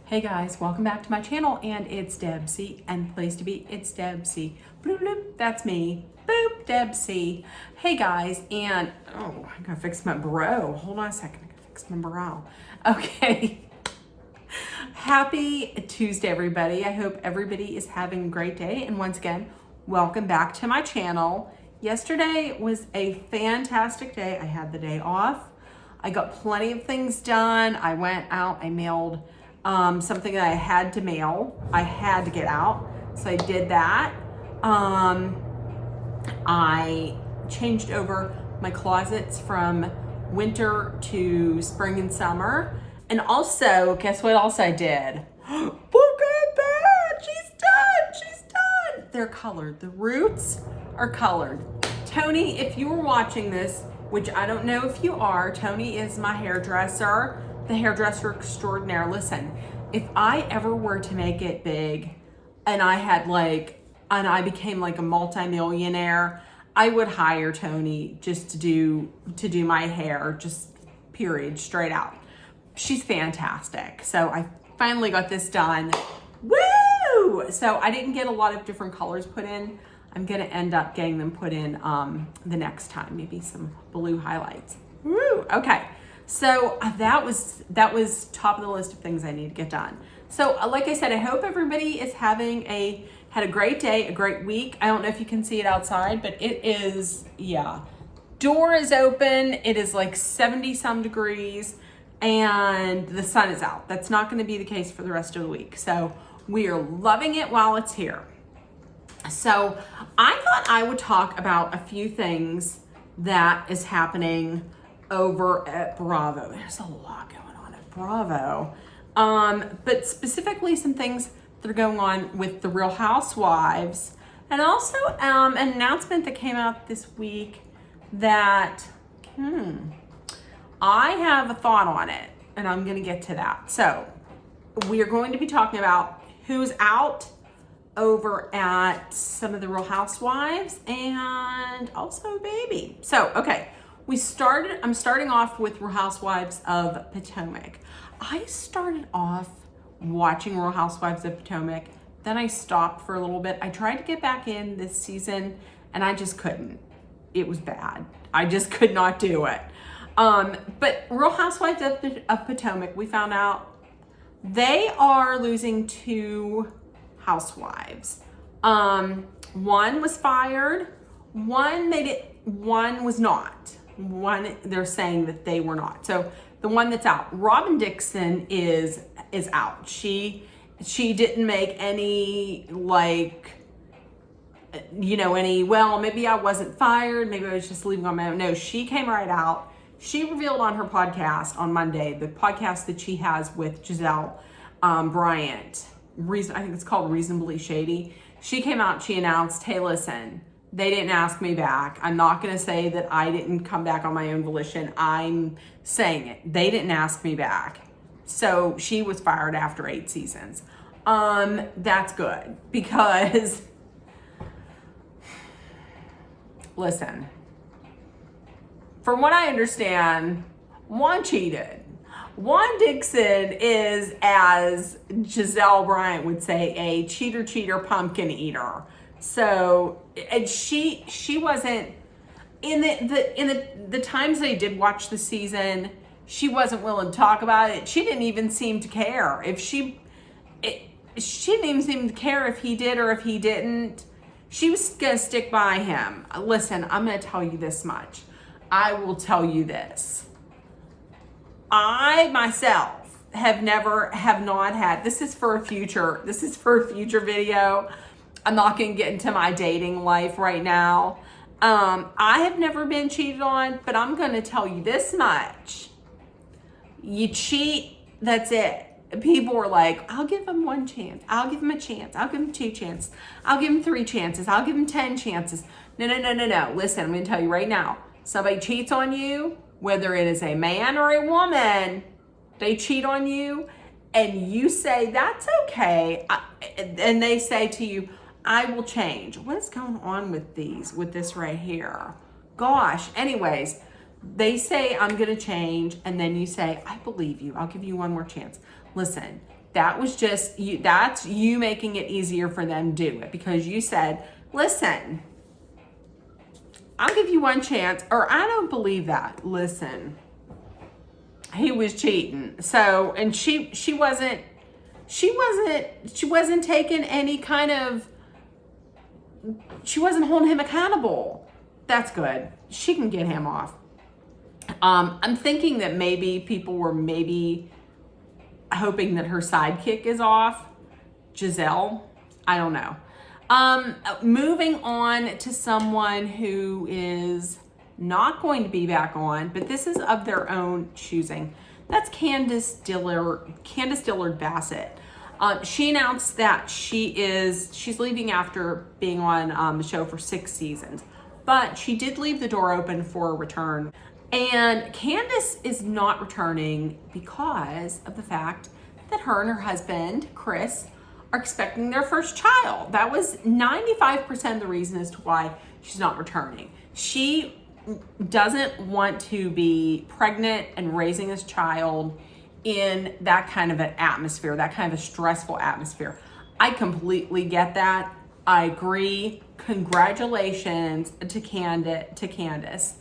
Hey guys, welcome back to my channel, and it's Debsy, and place to be, it's Debsy. Bloop, bloop, that's me. Boop, Debsy. Hey guys, and oh, I gotta fix my brow. Hold on a second, I gotta fix my brow. Okay. Happy Tuesday, everybody. I hope everybody is having a great day, and once again, welcome back to my channel. Yesterday was a fantastic day. I had the day off. I got plenty of things done. I went out, I mailed something that I had to mail. I had to get out, so I did that. I changed over my closets from winter to spring and summer. And also, guess what else I did? Look at that! She's done! She's done! They're colored. The roots are colored. Tony, if you were watching this, which I don't know if you are, Tony is my hairdresser, the hairdresser extraordinaire. Listen, if I ever were to make it big and I became like a multimillionaire, I would hire Tony just to do my hair, just period, straight out. She's fantastic. So I finally got this done. Woo! So I didn't get a lot of different colors put in. I'm gonna end up getting them put in the next time, maybe some blue highlights. Woo! Okay, so that was top of the list of things I need to get done. So like I said, I hope everybody is had a great day, a great week. I don't know if you can see it outside, but it is, yeah. Door is open. It is like 70 some degrees and the sun is out. That's not gonna be the case for the rest of the week. So we are loving it while it's here. So I thought I would talk about a few things that is happening over at Bravo. There's a lot going on at Bravo. But specifically some things that are going on with the Real Housewives. And also an announcement that came out this week that, I have a thought on it, and I'm gonna get to that. So we are going to be talking about who's out over at some of the Real Housewives and also baby. So, okay, I'm starting off with Real Housewives of Potomac. I started off watching Real Housewives of Potomac, then I stopped for a little bit. I tried to get back in this season and I just couldn't. It was bad. I just could not do it. But Real Housewives of Potomac, we found out they are losing 2 housewives. One was fired, one was not. One, they're saying that they were not. So the one that's out, Robin Dixon is out. She didn't make any well, maybe I wasn't fired, maybe I was just leaving on my own. No, she came right out. She revealed on her podcast on Monday, the podcast that she has with Giselle Bryant, I think it's called Reasonably Shady. She came out, she announced, hey, listen, they didn't ask me back. I'm not going to say that I didn't come back on my own volition. I'm saying it. They didn't ask me back. So she was fired after 8 seasons. That's good because, listen, from what I understand, Juan cheated. Juan Dixon is, as Giselle Bryant would say, a cheater, pumpkin eater. So, and she wasn't in the times they did watch the season. She wasn't willing to talk about it. She didn't even seem to care she didn't even seem to care if he did or if he didn't. She was gonna stick by him. Listen, I'm gonna tell you this much. I will tell you this. I myself have not had, this is for a future video. I'm not going to get into my dating life right now. I have never been cheated on, but I'm going to tell you this much. You cheat, that's it. People were like, I'll give him 1 chance. I'll give him a chance. I'll give him 2 chances. I'll give him 3 chances. I'll give him 10 chances. No. Listen, I'm going to tell you right now. Somebody cheats on you, whether it is a man or a woman, they cheat on you and you say, that's okay. And they say to you, I will change. What is going on with this right here? Gosh, anyways, they say, I'm going to change. And then you say, I believe you. I'll give you 1 more chance. Listen, That was just you. That's you making it easier for them to do it because you said, listen, I'll give you one chance, or I don't believe that. Listen, he was cheating. So, and she wasn't taking any kind of, she wasn't holding him accountable. That's good. She can get him off. I'm thinking that maybe people were hoping that her sidekick is off, Giselle. I don't know. Moving on to someone who is not going to be back on, but this is of their own choosing. That's Candace Dillard Bassett. She announced that she's leaving after being on the show for 6 seasons, but she did leave the door open for a return. And Candace is not returning because of the fact that her and her husband, Chris, are expecting their first child. That was 95% of the reason as to why she's not returning. She doesn't want to be pregnant and raising this child in that kind of an atmosphere, that kind of a stressful atmosphere. I completely get that. I agree. Congratulations to Candace.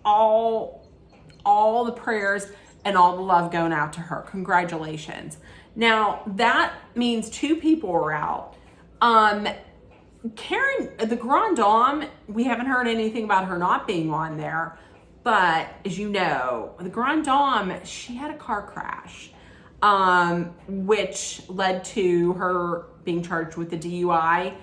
All the prayers and all the love going out to her. Congratulations. Now, that means 2 people are out. Karen, the Grand Dame, we haven't heard anything about her not being on there. But as you know, the Grand Dame, she had a car crash, which led to her being charged with a DUI.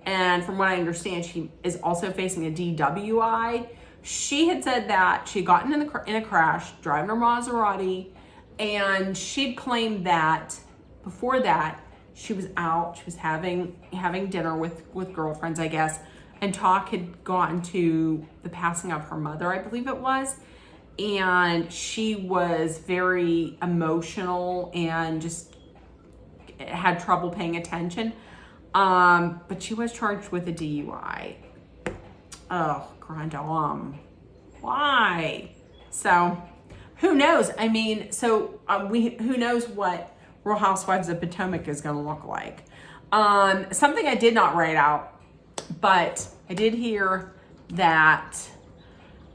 And from what I understand, she is also facing a DWI. She had said that she had gotten in a crash, driving her Maserati, and she'd claimed that before that, she was out, she was having dinner with girlfriends, I guess, and talk had gone to the passing of her mother, I believe it was, and she was very emotional and just had trouble paying attention, but she was charged with a DUI. Oh, Grand Dame. Why? So, who knows? I mean, so who knows what Real Housewives of Potomac is going to look like. Something I did not write out, but I did hear that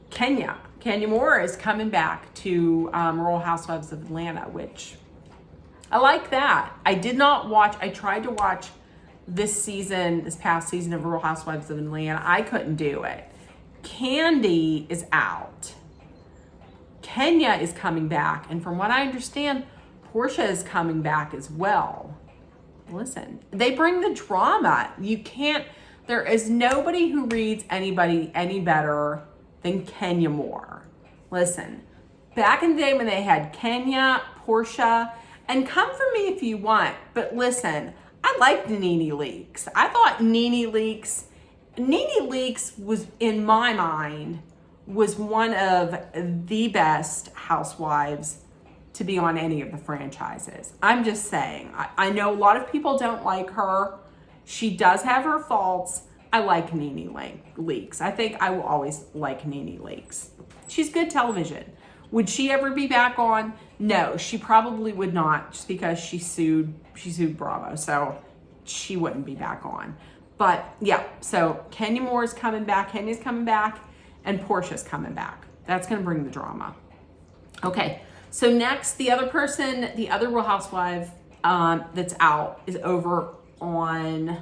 Kenya Moore is coming back to Real Housewives of Atlanta, which I like that. I did not watch. I tried to watch this past season of Real Housewives of Atlanta. I couldn't do it. Candy is out. Kenya is coming back. And from what I understand, Portia is coming back as well. Listen, they bring the drama. There is nobody who reads anybody any better than Kenya Moore. Listen, back in the day when they had Kenya, Portia, and come for me if you want, but listen, I liked Nene Leakes. I thought Nene Leakes was, in my mind, was one of the best housewives to be on any of the franchises. I'm just saying. I know a lot of people don't like her. She does have her faults. I like Nene Leakes. I think I will always like Nene Leakes. She's good television. Would she ever be back on? No, she probably would not, just because she sued Bravo, so she wouldn't be back on. But yeah, so Kenya Moore is coming back, Kenya's coming back, and Portia's coming back. That's gonna bring the drama. Okay, so next, the other Real Housewife that's out is over on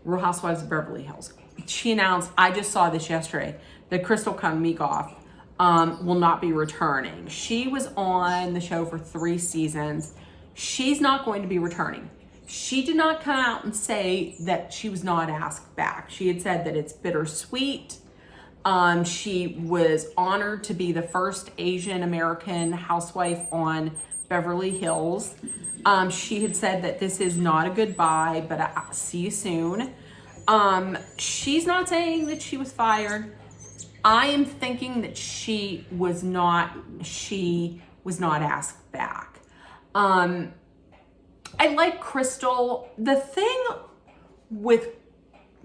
Real Housewives of Beverly Hills. She announced, I just saw this yesterday, that Crystal Kungmikoff will not be returning. She was on the show for 3 seasons. She's not going to be returning. She did not come out and say that she was not asked back. She had said that it's bittersweet. She was honored to be the first Asian American housewife on Beverly Hills. She had said that this is not a goodbye, but I'll see you soon. She's not saying that she was fired. I am thinking that she was not asked back. I like Crystal. The thing with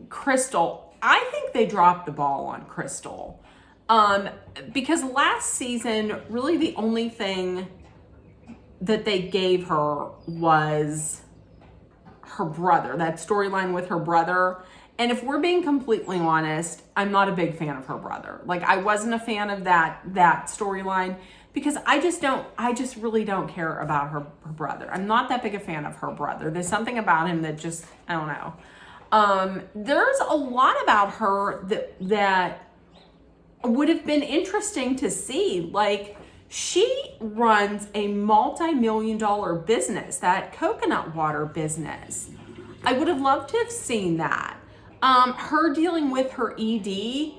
Crystal, I think they dropped the ball on Crystal. Because last season, really the only thing that they gave her was her brother, that storyline with her brother. And if we're being completely honest, I'm not a big fan of her brother. Like, I wasn't a fan of that storyline because I just really don't care about her brother. I'm not that big a fan of her brother. There's something about him that just, I don't know. There's a lot about her that would have been interesting to see. Like, she runs a multi-million-dollar business, that coconut water business. I would have loved to have seen that. Her dealing with her ED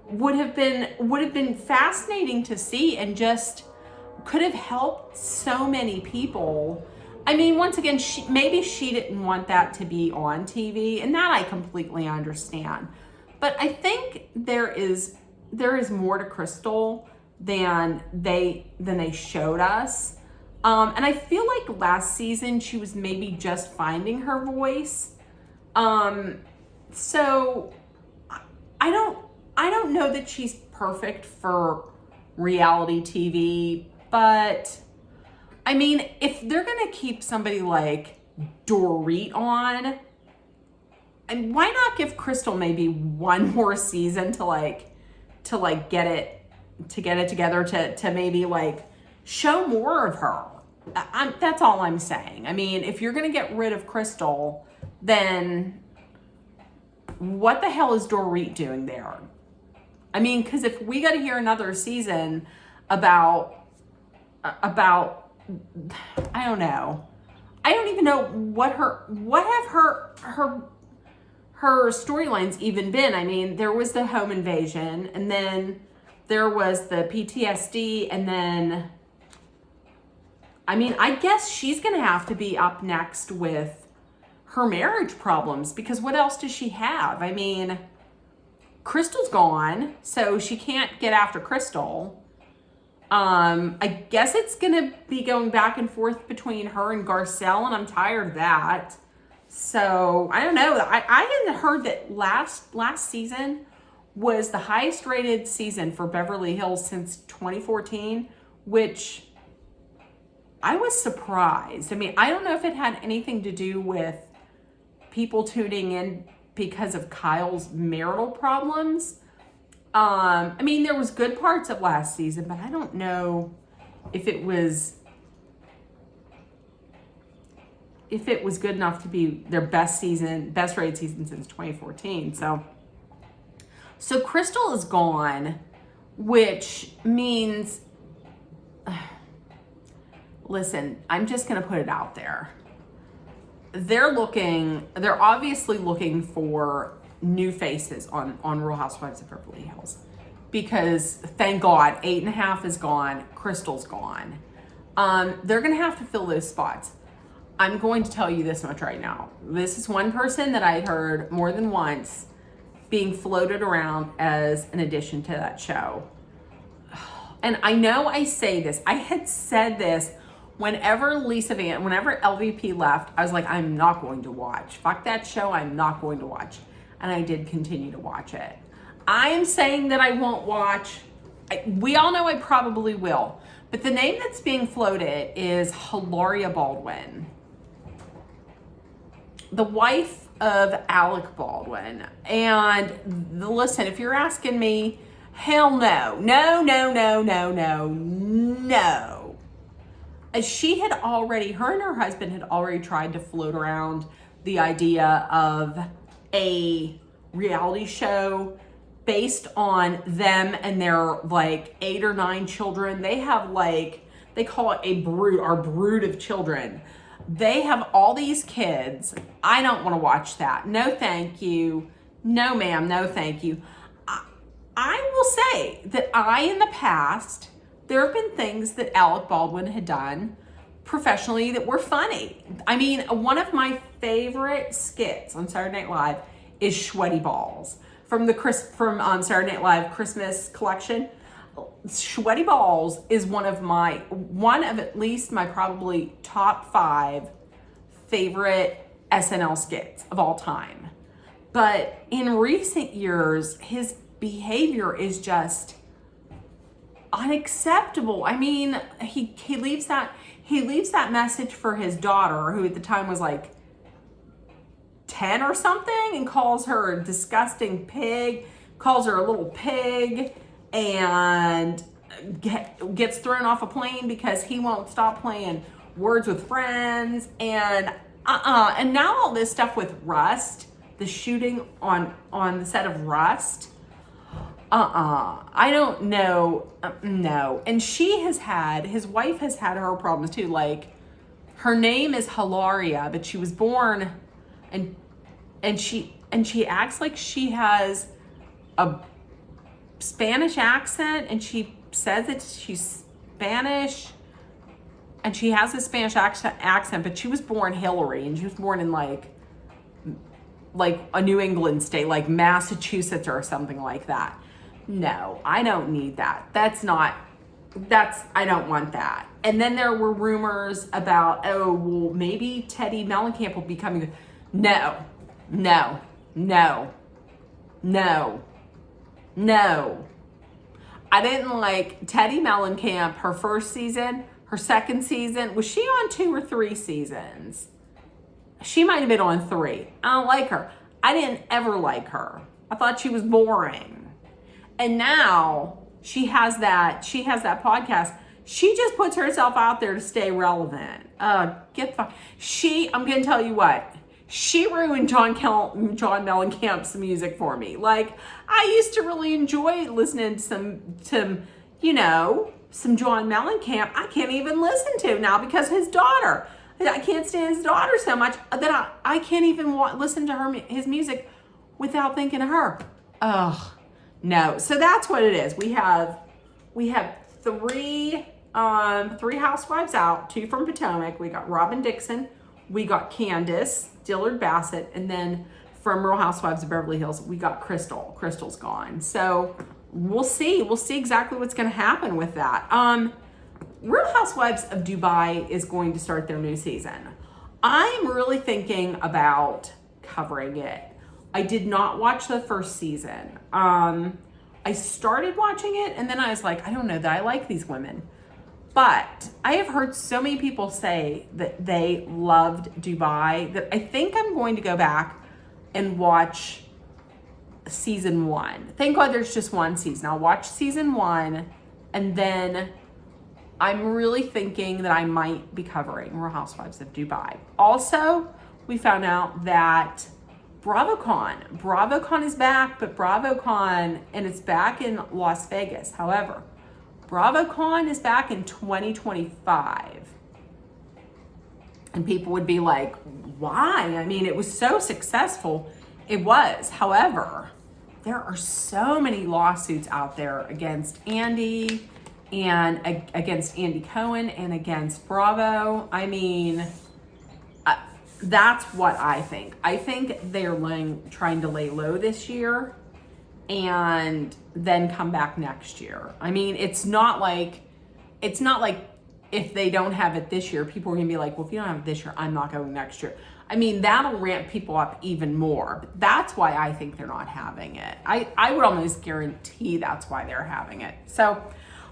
would have been fascinating to see, and just could have helped so many people. I mean, once again, maybe she didn't want that to be on TV, and that I completely understand. But I think there is more to Crystal than they showed us. And I feel like last season she was maybe just finding her voice. So I don't know that she's perfect for reality TV, but I mean, if they're gonna keep somebody like Dorit on, and why not give Crystal maybe one more season to get it together, to maybe like show more of her. That's all I'm saying. I mean, if you're gonna get rid of Crystal, then what the hell is Dorit doing there? I mean, because if we got to hear another season about I don't know. I don't even know what have her storylines even been. I mean, there was the home invasion, and then there was the PTSD, and then I mean, I guess she's gonna have to be up next with her marriage problems, because what else does she have? I mean, Crystal's gone, so she can't get after Crystal. I guess it's gonna be going back and forth between her and Garcelle, and I'm tired of that. So I don't know. I had heard that last season was the highest rated season for Beverly Hills since 2014, which I was surprised. I mean, I don't know if it had anything to do with people tuning in because of Kyle's marital problems. I mean, there was good parts of last season, but I don't know if it was good enough to be their best rated season since 2014. So Crystal is gone, which means, listen, I'm just going to put it out there. They're obviously looking for new faces on Real Housewives of Beverly Hills, because thank God 8.5 is gone, Crystal's gone. They're going to have to fill those spots. I'm going to tell you this much right now. This is one person that I heard more than once being floated around as an addition to that show. And I know I say this, I had said this whenever LVP left, I was like, I'm not going to watch. Fuck that show, I'm not going to watch. And I did continue to watch it. I am saying that I won't watch. We all know I probably will. But the name that's being floated is Hilaria Baldwin, the wife of Alec Baldwin. And listen, if you're asking me, hell no. Her and her husband had already tried to float around the idea of a reality show based on them and their like 8 or 9 children. They have they call it our brood of children. They have all these kids. I don't want to watch that. No, thank you. No, ma'am. No, thank you. I will say that in the past, there have been things that Alec Baldwin had done professionally that were funny. I mean, one of my favorite skits on Saturday Night Live is Sweaty Balls from Saturday Night Live Christmas collection. Sweaty Balls is one of at least my probably top 5 favorite SNL skits of all time. But in recent years, his behavior is just unacceptable. I mean, he leaves that he leaves that message for his daughter, who at the time was like 10 or something, and calls her a disgusting pig, calls her a little pig, and gets thrown off a plane because he won't stop playing Words with Friends. And and now all this stuff with Rust, the shooting on the set of Rust. I don't know. No. And his wife has had her problems too. Like, her name is Hilaria, but she was born and she acts like she has a Spanish accent, and she says that she's Spanish and she has a Spanish accent, but she was born Hillary, and she was born in like a New England state, like Massachusetts or something like that. No, I don't need that. I don't want that. And then there were rumors about, oh, well, maybe Teddy Mellencamp will be coming. No. I didn't like Teddy Mellencamp, her first season, her second season. Was she on 2 or 3 seasons? She might have been on 3. I don't like her. I didn't ever like her. I thought she was boring. And now she has that podcast. She just puts herself out there to stay relevant. I'm going to tell you what. She ruined John Mellencamp's music for me. Like, I used to really enjoy listening to some John Mellencamp. I can't even listen to now because his daughter. I can't stand his daughter so much that I can't even listen to his music without thinking of her. Ugh, no. So that's what it is. We have 3 housewives out, 2 from Potomac. We got Robin Dixon. We got Candace Dillard Bassett, and then from Real Housewives of Beverly Hills, we got Crystal. Crystal's gone. So we'll see. We'll see exactly what's going to happen with that. Real Housewives of Dubai is going to start their new season. I'm really thinking about covering it. I did not watch the first season. I started watching it, and then I was like, I don't know that I like these women. But I have heard so many people say that they loved Dubai that I think I'm going to go back and watch season 1. Thank God there's just 1 season. I'll watch season 1, and then I'm really thinking that I might be covering Real Housewives of Dubai. Also, we found out that BravoCon is back, but BravoCon, and it's back in Las Vegas. However, BravoCon is back in 2025. And people would be like, why? I mean, it was so successful. It was. However, there are so many lawsuits out there against Andy and against Andy Cohen and against Bravo. I mean, that's what I think. I think they're trying to lay low this year and then come back next year. I mean, it's not like if they don't have it this year, people are gonna be like, well, if you don't have it this year, I'm not going next year. I mean, that'll ramp people up even more. But that's why I think they're not having it. I would almost guarantee that's why they're having it. So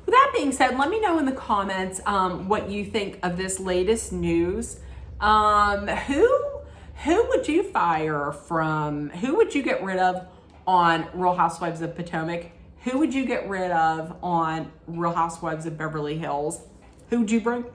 with that being said, let me know in the comments what you think of this latest news. Who would you fire from? Who would you get rid of on Real Housewives of Potomac? Who would you get rid of on Real Housewives of Beverly Hills? Who would you bring?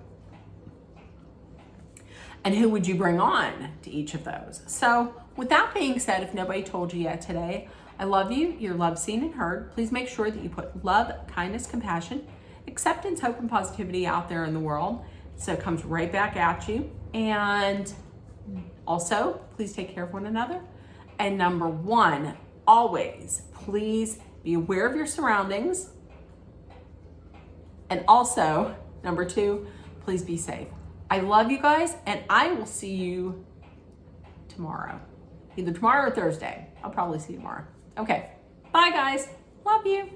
And who would you bring on to each of those? So with that being said, if nobody told you yet today, I love you. You're loved, seen, and heard. Please make sure that you put love, kindness, compassion, acceptance, hope, and positivity out there in the world so it comes right back at you. And also, please take care of one another. And number 1, always, please be aware of your surroundings. And also, number 2, please be safe. I love you guys, and I will see you tomorrow. Either tomorrow or Thursday. I'll probably see you tomorrow. Okay. Bye, guys. Love you.